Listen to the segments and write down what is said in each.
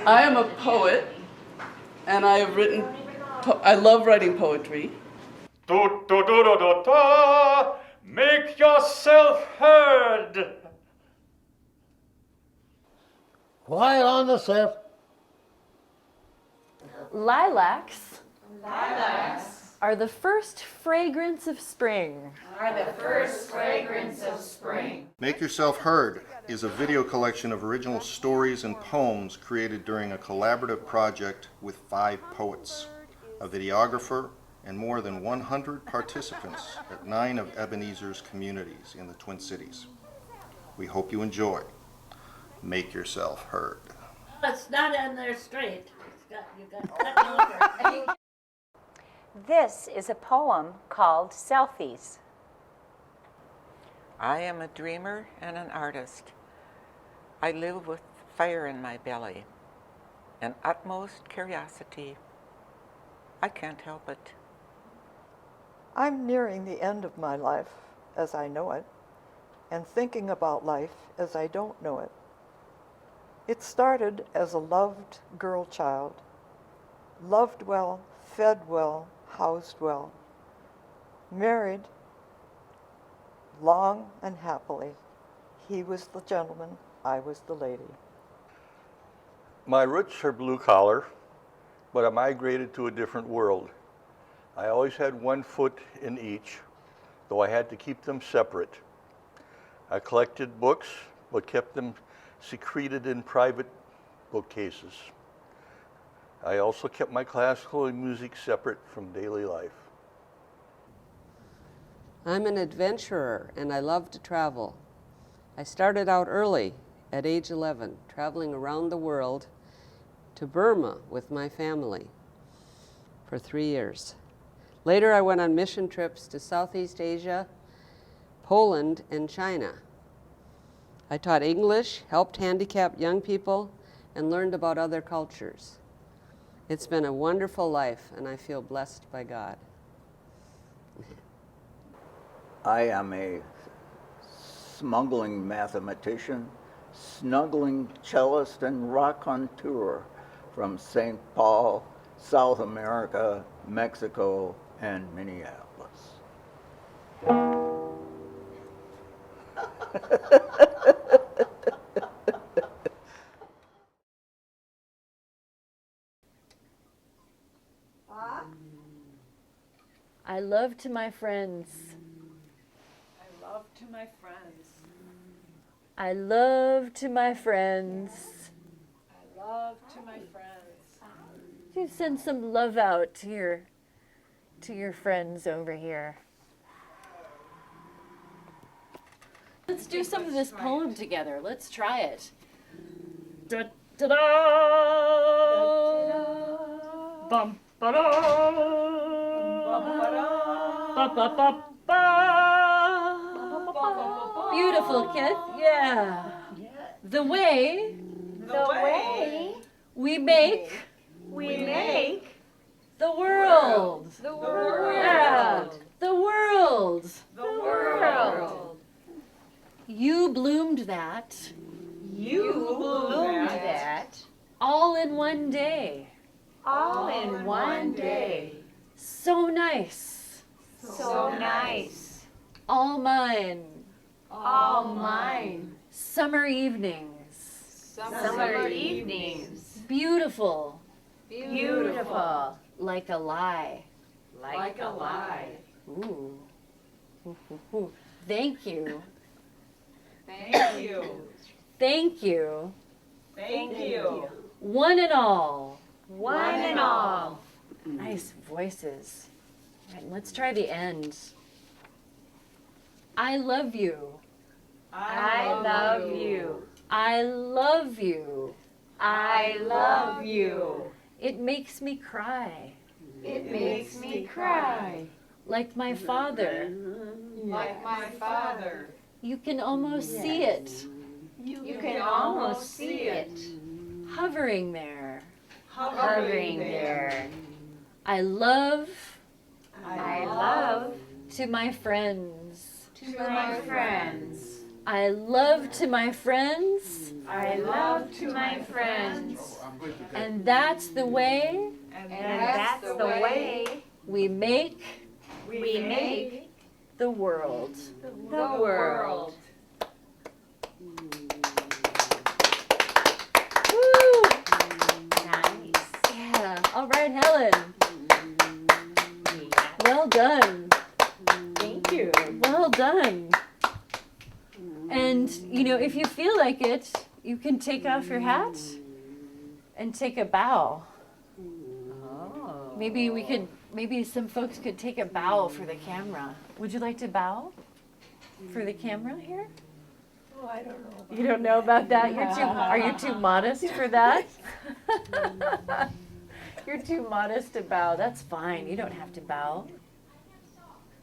I am a poet, and I have written, I love writing poetry. Do, do, do, do, do, do. Make yourself heard. Quiet on the set. Lilacs are the first fragrance of spring. Make Yourself Heard is a video collection of original stories and poems created during a collaborative project with 5 poets, a videographer, and more than 100 participants at 9 of Ebenezer's communities in the Twin Cities. We hope you enjoy Make Yourself Heard. It's not on there straight. You got cut over. This is a poem called Selfies. I am a dreamer and an artist. I live with fire in my belly and utmost curiosity. I can't help it. I'm nearing the end of my life as I know it, and thinking about life as I don't know it. It started as a loved girl child, loved well, fed well, housed well, married long and happily. He was the gentleman, I was the lady. My roots are blue collar, but I migrated to a different world. I always had one foot in each, though I had to keep them separate. I collected books, but kept them secreted in private bookcases. I also kept my classical and music separate from daily life. I'm an adventurer and I love to travel. I started out early at age 11, traveling around the world to Burma with my family for 3 years. Later I went on mission trips to Southeast Asia, Poland, and China. I taught English, helped handicapped young people, and learned about other cultures. It's been a wonderful life, and I feel blessed by God. I am a smuggling mathematician, snuggling cellist, and raconteur from St. Paul, South America, Mexico, and Minneapolis. I love to my friends. I love to my friends. I love to my friends. I love to my friends. You send some love out to your friends over here. Let's do some of this poem together. Let's try it. Da da da. Bum ba da. Ba ba ba ba. Beautiful, Kit. Yeah. The way we make the world. The world. The world. You bloomed that. All in one day. So nice. All mine. Summer evenings. Beautiful. Like a lie. Ooh. Ooh. Thank you. One and all. Nice voices. All right, let's try the end. I love you. I love you. It makes me cry. Like my father. You can almost see it. Hovering there. I love to my friends. I love to my friends. I love to my friends. And that's the way And that's the way we make we make the world. the world. Woo! Nice. Yeah. All right, Helen. Well done. Thank you. Well done. And, you know, if you feel like it, you can take off your hat and take a bow. Oh. Maybe some folks could take a bow for the camera. Would you like to bow for the camera here? Oh, I don't know. You don't know about that? Are you too modest for that? You're too modest to bow. That's fine. You don't have to bow.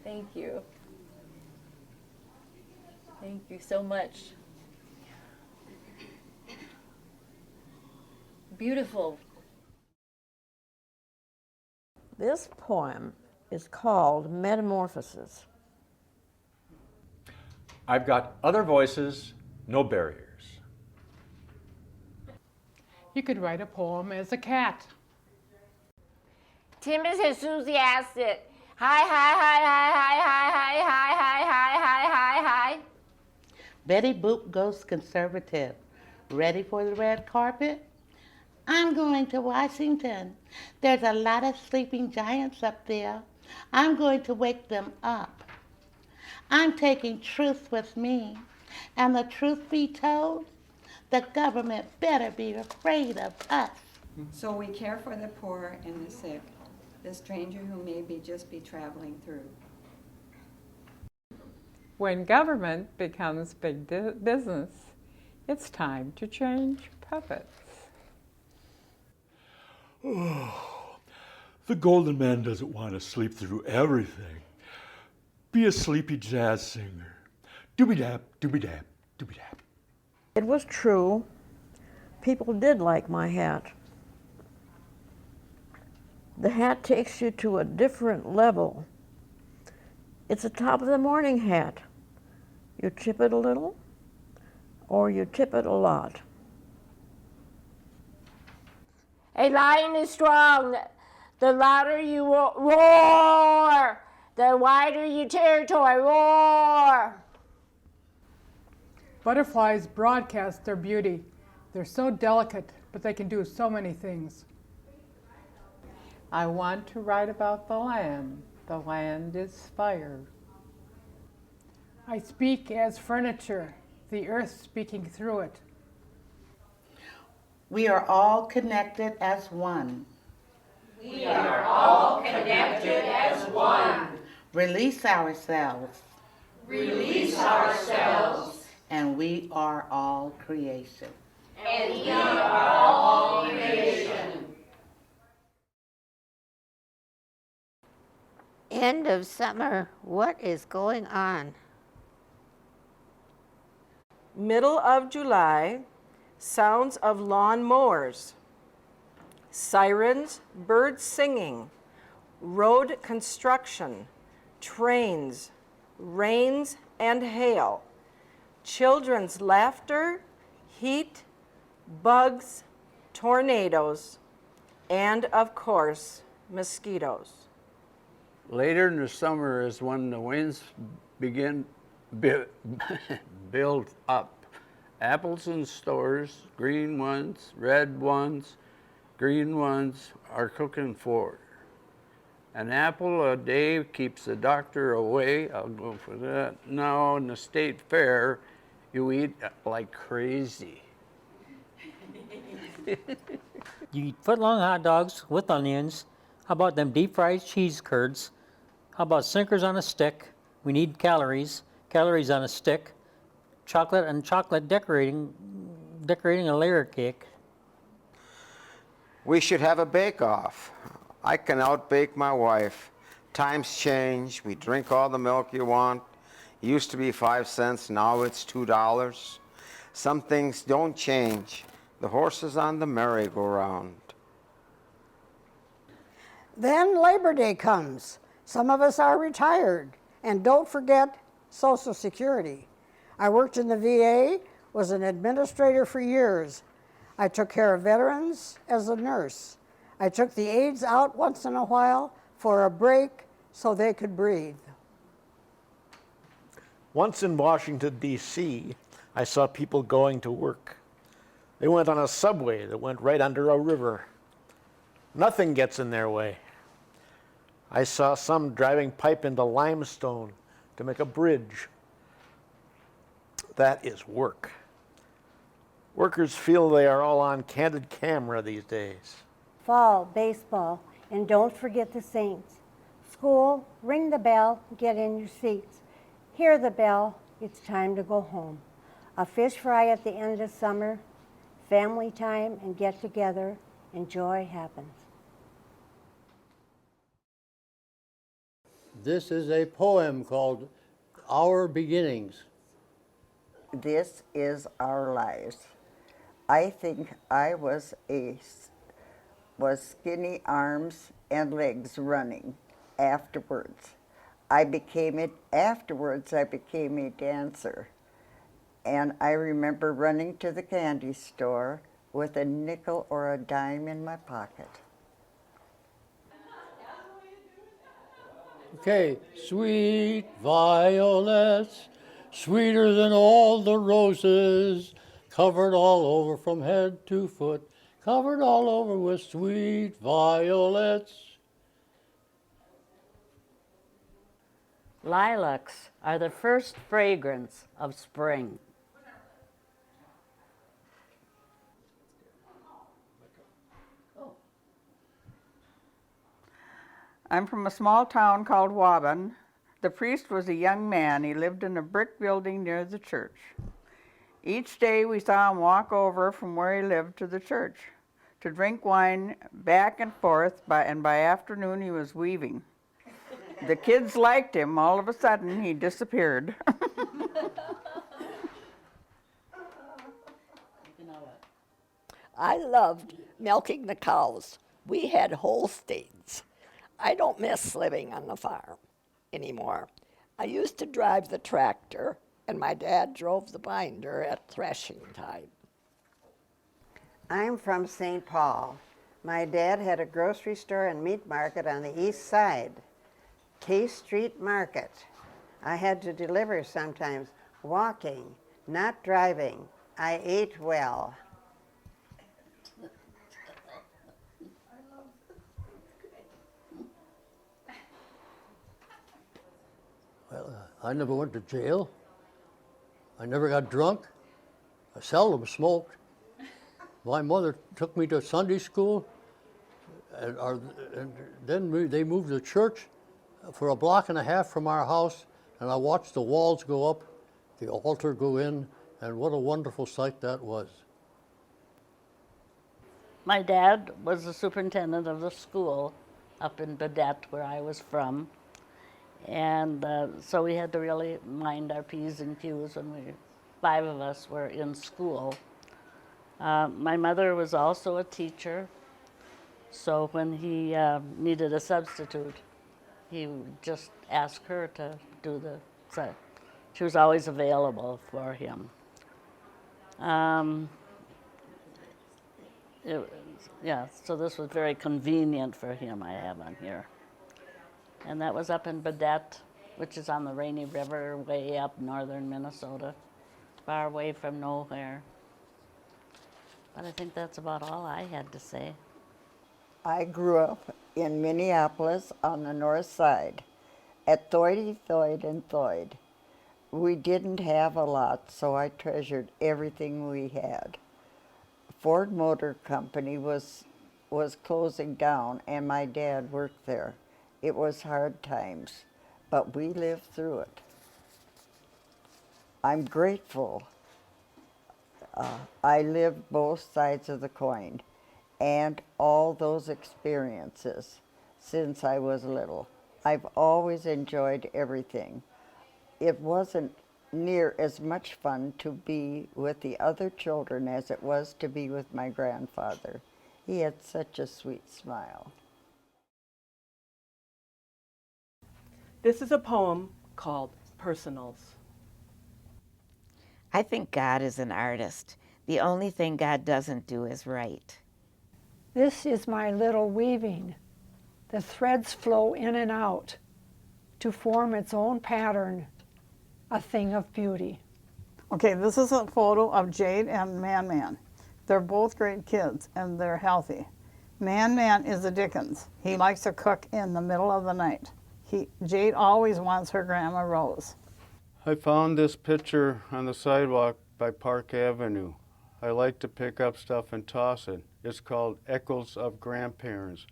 Thank you. Thank you so much. Beautiful. This poem is called Metamorphosis. I've got other voices, no barriers. You could write a poem as a cat. Tim is enthusiastic. Hi, hi, hi, hi, hi, hi, hi, hi, hi, hi, hi, hi, hi. Betty Boop goes conservative. Ready for the red carpet? I'm going to Washington. There's a lot of sleeping giants up there. I'm going to wake them up. I'm taking truth with me. And the truth be told, the government better be afraid of us. So we care for the poor and the sick, the stranger who may just be traveling through. When government becomes big business, it's time to change puppets. Oh, the golden man doesn't want to sleep through everything. Be a sleepy jazz singer. Doobie-dap, doobie-dap, doobie-dap. It was true. People did like my hat. The hat takes you to a different level. It's a top of the morning hat. You tip it a little, or you tip it a lot. A lion is strong. The louder you roar, the wider your territory. Roar. Butterflies broadcast their beauty. They're so delicate, but they can do so many things. I want to write about the land. The land is fire. I speak as furniture, the earth speaking through it. We are all connected as one. We are all connected as one. Release ourselves. Release ourselves. And we are all creation. And we are all creation. End of summer. What is going on? Middle of July. Sounds of lawn mowers, sirens, birds singing, road construction, trains, rains and hail, children's laughter, heat, bugs, tornadoes, and of course, mosquitoes. Later in the summer is when the winds begin build up. Apples in stores, green ones, red ones, green ones are cooking for. An apple a day keeps the doctor away. I'll go for that. Now in the state fair, you eat like crazy. You eat foot-long hot dogs with onions. How about them deep-fried cheese curds? How about Snickers on a stick? We need calories. Calories on a stick. Chocolate and chocolate decorating a layer cake. We should have a bake-off. I can outbake my wife. Times change. We drink all the milk you want. It used to be 5 cents, now it's $2. Some things don't change. The horses on the merry-go-round. Then Labor Day comes. Some of us are retired. And don't forget Social Security. I worked in the VA, was an administrator for years. I took care of veterans as a nurse. I took the aides out once in a while for a break so they could breathe. Once in Washington, D.C., I saw people going to work. They went on a subway that went right under a river. Nothing gets in their way. I saw some driving pipe into limestone to make a bridge. That is work. Workers feel they are all on candid camera these days. Fall, baseball, and don't forget the Saints. School, ring the bell, get in your seats. Hear the bell, it's time to go home. A fish fry at the end of summer, family time and get together, and joy happens. This is a poem called Our Beginnings. This is our lives. I think I was skinny arms and legs running afterwards. Afterwards I became a dancer. And I remember running to the candy store with a nickel or a dime in my pocket. Okay, sweet violets, sweeter than all the roses, covered all over from head to foot, covered all over with sweet violets. Lilacs are the first fragrance of spring. I'm from a small town called Waban. The priest was a young man. He lived in a brick building near the church. Each day we saw him walk over from where he lived to the church to drink wine back and forth, and by afternoon he was weaving. The kids liked him. All of a sudden he disappeared. I loved milking the cows. We had Holsteins. I don't miss living on the farm anymore. I used to drive the tractor, and my dad drove the binder at threshing time. I'm from St. Paul. My dad had a grocery store and meat market on the east side, K Street Market. I had to deliver sometimes, walking, not driving. I ate well. Well, I never went to jail. I never got drunk. I seldom smoked. My mother took me to Sunday school, and then they moved the church for a block and a half from our house, and I watched the walls go up, the altar go in, and what a wonderful sight that was. My dad was the superintendent of the school up in Badette, where I was from. And so we had to really mind our P's and Q's when 5 of us were in school. My mother was also a teacher, so when he needed a substitute, he would just ask her to do so she was always available for him. So this was very convenient for him, I have on here. And that was up in Badette, which is on the Rainy River, way up northern Minnesota, far away from nowhere. But I think that's about all I had to say. I grew up in Minneapolis on the north side, at Thoidy, Thoid, and Thoid. We didn't have a lot, so I treasured everything we had. Ford Motor Company was closing down, and my dad worked there. It was hard times, but we lived through it. I'm grateful. I lived both sides of the coin and all those experiences since I was little. I've always enjoyed everything. It wasn't near as much fun to be with the other children as it was to be with my grandfather. He had such a sweet smile. This is a poem called Personals. I think God is an artist. The only thing God doesn't do is write. This is my little weaving. The threads flow in and out to form its own pattern, a thing of beauty. Okay, this is a photo of Jade and Man Man. They're both great kids and they're healthy. Man Man is a Dickens. He likes to cook in the middle of the night. Jade always wants her Grandma Rose. I found this picture on the sidewalk by Park Avenue. I like to pick up stuff and toss it. It's called Echoes of Grandparents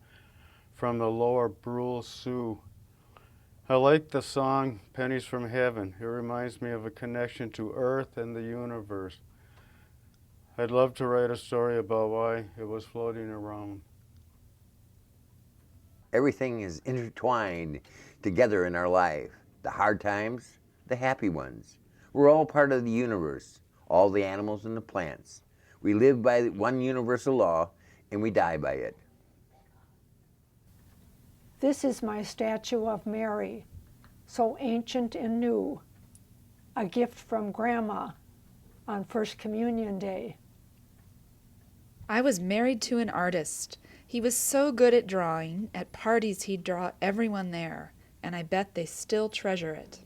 from the Lower Brule Sioux. I like the song Pennies from Heaven. It reminds me of a connection to Earth and the universe. I'd love to write a story about why it was floating around. Everything is intertwined together in our life. The hard times, the happy ones. We're all part of the universe, all the animals and the plants. We live by one universal law and we die by it. This is my statue of Mary, so ancient and new, a gift from Grandma on First Communion Day. I was married to an artist. He was so good at drawing. At parties, he'd draw everyone there, and I bet they still treasure it.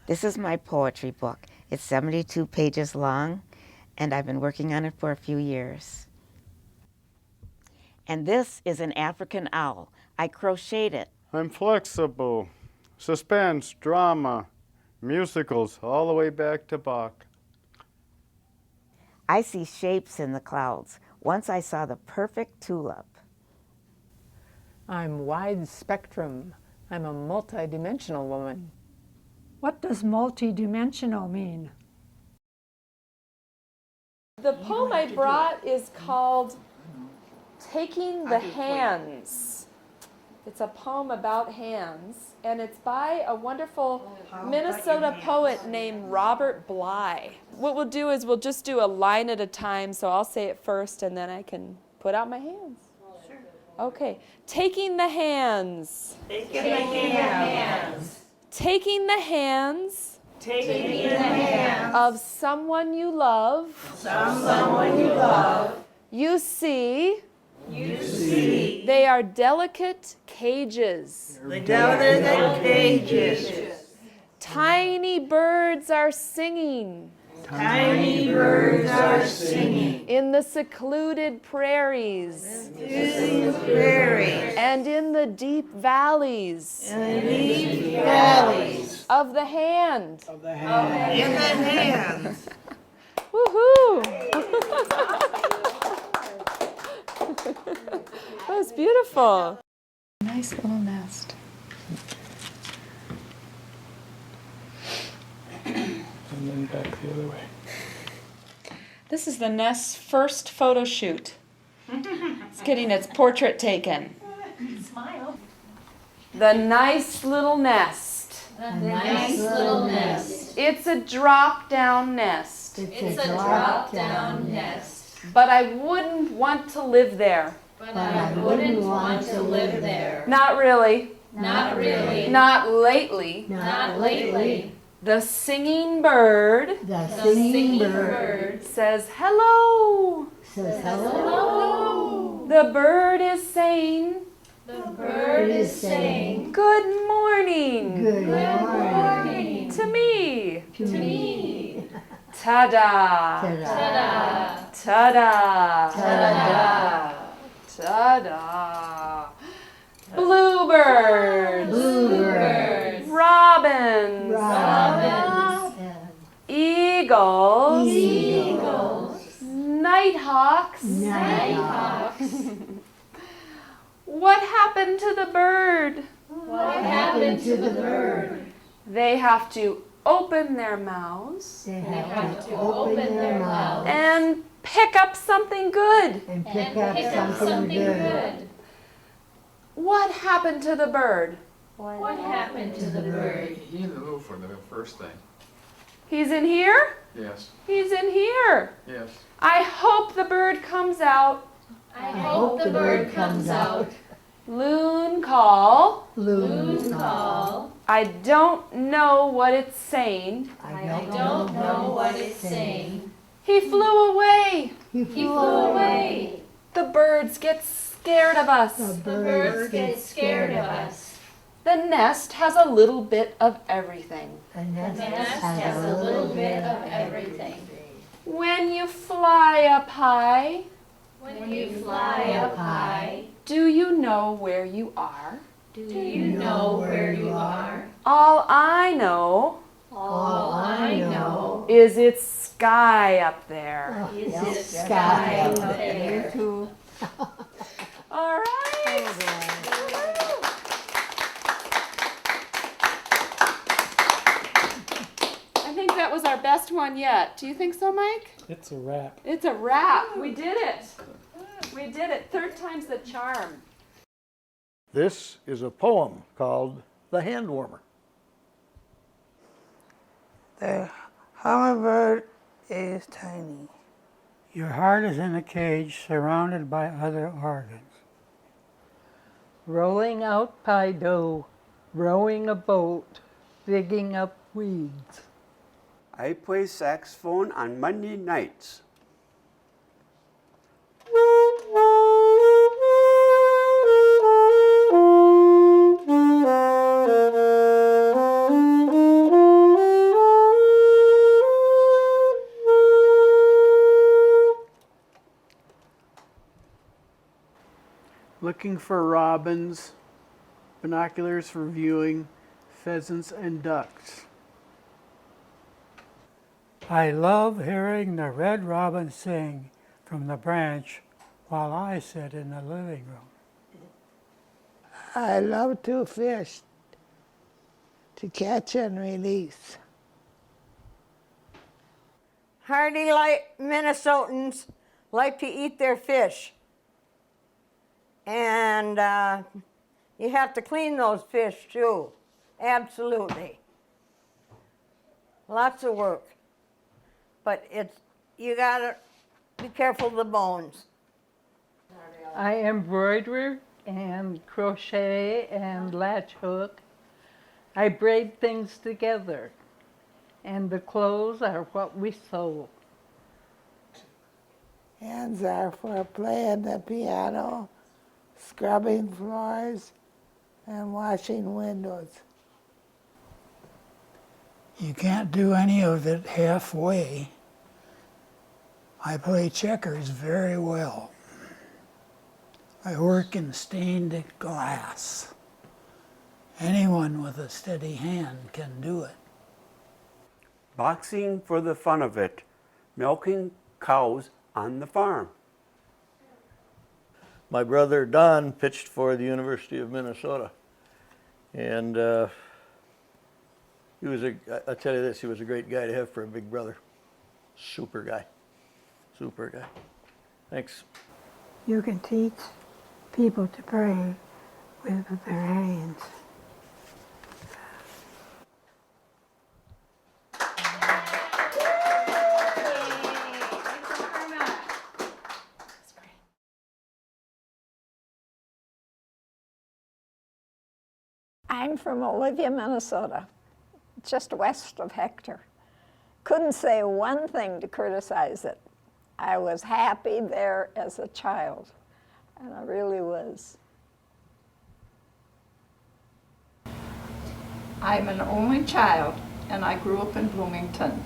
This is my poetry book. It's 72 pages long, and I've been working on it for a few years. And this is an African owl. I crocheted it. I'm flexible. Suspense, drama, musicals, all the way back to Bach. I see shapes in the clouds. Once I saw the perfect tulip. I'm wide spectrum. I'm a multi-dimensional woman. What does multi-dimensional mean? The poem I brought is called Taking the Hands. It's a poem about hands, and it's by a wonderful Minnesota poet named Robert Bly. What we'll do is we'll just do a line at a time, so I'll say it first, and then I can put out my hands. Sure. Okay. Taking the hands. Taking the hands. Taking the hands. Taking the hands. Of someone you love. Someone you love. You see. You see. They are delicate cages. Delicate cages. Tiny birds are singing. Tiny birds are singing. In the secluded prairies. In the prairies. And in the deep valleys. In the deep valleys. Of the hand. Of the hand. In the hand. Woohoo! That was beautiful. Nice little nest. And then back the other way. This is the nest's first photo shoot. It's getting its portrait taken. Smile. The nice little nest. The nice little nest. It's a drop-down nest. It's a drop-down nest. But I wouldn't want to live there. But I wouldn't want to live there. Not really. Not really. Not lately. Not lately. The singing bird. The singing bird says hello. says hello. The bird is saying. The bird is saying. Good morning. Good morning. To me. To me. Ta-da. Ta-da. Ta-da. Ta-da. Ta-da. Bluebirds. Bluebirds. Robins. Robins. Eagles. Eagles. Nighthawks. Nighthawks. What happened to the bird? What happened to the bird? They have to open their mouths. They have to open their mouths. And pick up something good. And pick up something good. What happened to the bird? What happened to the bird? He's in the room for the first thing. He's in here? Yes. He's in here. Yes. I hope the bird comes out. I hope the bird comes out. Loon call. Loon call. I don't know what it's saying. I don't know what it's saying. He flew away. He flew away. The birds get scared of us. The birds get scared of us. The nest has a little bit of everything. The nest has a little bit of everything. When you fly up high, When you fly up high, do you know where you are? do you know where you are? All I know All I know is it's sky up there. is the sky up there. All right. I think that was our best one yet. Do you think so, Mike? It's a wrap. It's a wrap. We did it. We did it. Third time's the charm. This is a poem called The Hand Warmer. The hummingbird is tiny. Your heart is in a cage surrounded by other organs. Rolling out pie dough, rowing a boat, digging up weeds. I play saxophone on Monday nights. Looking for robins, binoculars for viewing, pheasants and ducks. I love hearing the red robin sing from the branch while I sit in the living room. I love to fish, to catch and release. Hardy Minnesotans like to eat their fish. And you have to clean those fish too. Absolutely. Lots of work. But you gotta be careful of the bones. I embroider and crochet and latch hook. I braid things together, and the clothes are what we sew. Hands are for playing the piano, scrubbing floors, and washing windows. You can't do any of it halfway. I play checkers very well. I work in stained glass. Anyone with a steady hand can do it. Boxing for the fun of it. Milking cows on the farm. My brother Don pitched for the University of Minnesota. And I'll tell you this, he was a great guy to have for a big brother. Super guy. Super guy. Thanks. You can teach people to pray with their hands. I'm from Olivia, Minnesota, just west of Hector. Couldn't say one thing to criticize it. I was happy there as a child, and I really was. I'm an only child, and I grew up in Bloomington.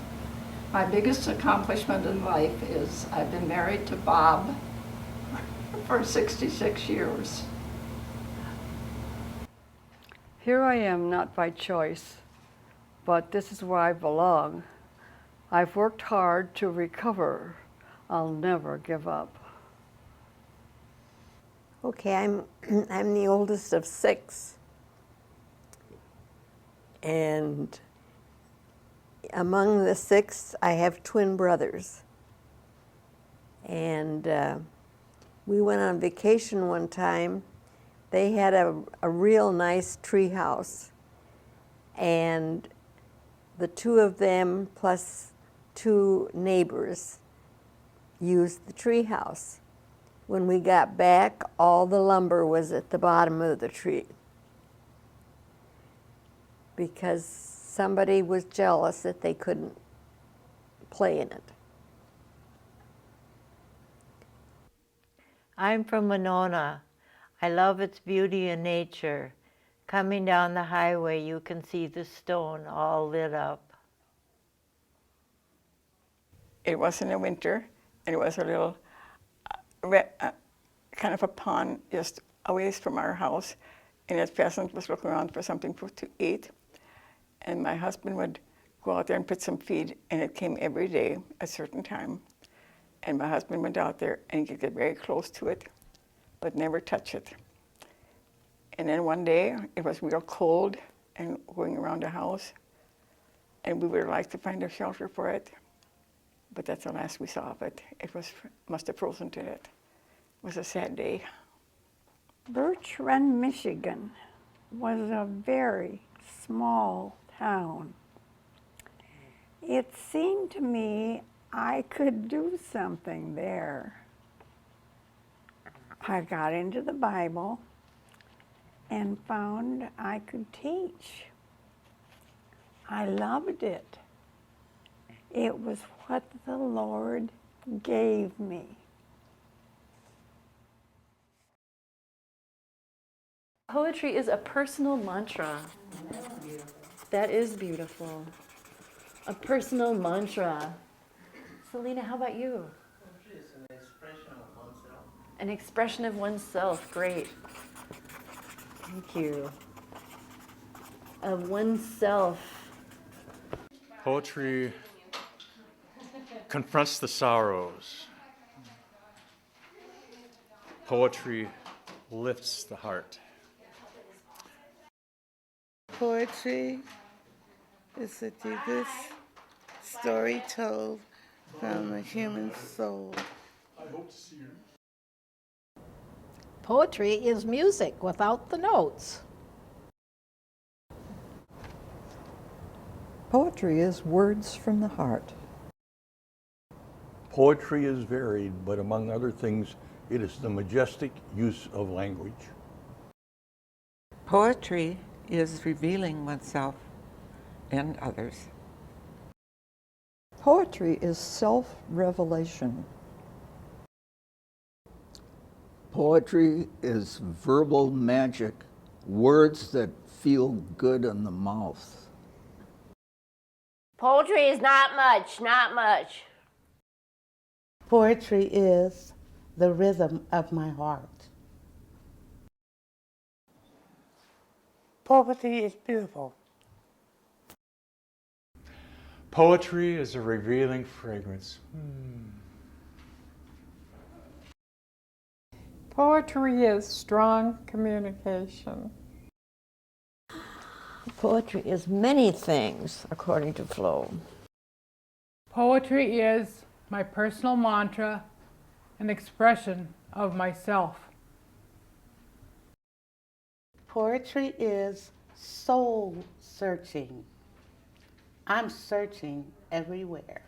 My biggest accomplishment in life is I've been married to Bob for 66 years. Here I am, not by choice, but this is where I belong. I've worked hard to recover. I'll never give up. Okay, I'm the oldest of 6. And among the 6, I have twin brothers. And we went on vacation one time. They had a real nice tree house. And the 2 of them plus 2 neighbors used the tree house. When we got back, all the lumber was at the bottom of the tree. because somebody was jealous that they couldn't play in it. I'm from Winona. I love its beauty and nature. Coming down the highway, you can see the stone all lit up. It was in the winter, and it was a little kind of a pond just a ways from our house, and as peasant was looking around for something to eat, and my husband would go out there and put some feed, and it came every day at a certain time, and my husband went out there and he'd get very close to it, but never touch it. And then one day it was real cold and going around the house, and we would like to find a shelter for it. But that's the last we saw of it. It must have frozen to death. It was a sad day. Birch Run, Michigan was a very small town. It seemed to me I could do something there. I got into the Bible and found I could teach. I loved it. It was what the Lord gave me. Poetry is a personal mantra. That is beautiful. A personal mantra. Selena, how about you? Poetry is an expression of oneself. An expression of oneself. Great. Thank you. Of oneself. Poetry confronts the sorrows. Poetry lifts the heart. Poetry is the deepest story told from the human soul. I hope to see you. Poetry is music without the notes. Poetry is words from the heart. Poetry is varied, but among other things, it is the majestic use of language. Poetry is revealing oneself and others. Poetry is self-revelation. Poetry is verbal magic, words that feel good in the mouth. Poetry is not much, not much. Poetry is the rhythm of my heart. Poetry is beautiful. Poetry is a revealing fragrance. Poetry is strong communication. Poetry is many things, according to Flo. Poetry is my personal mantra, an expression of myself. Poetry is soul searching. I'm searching everywhere.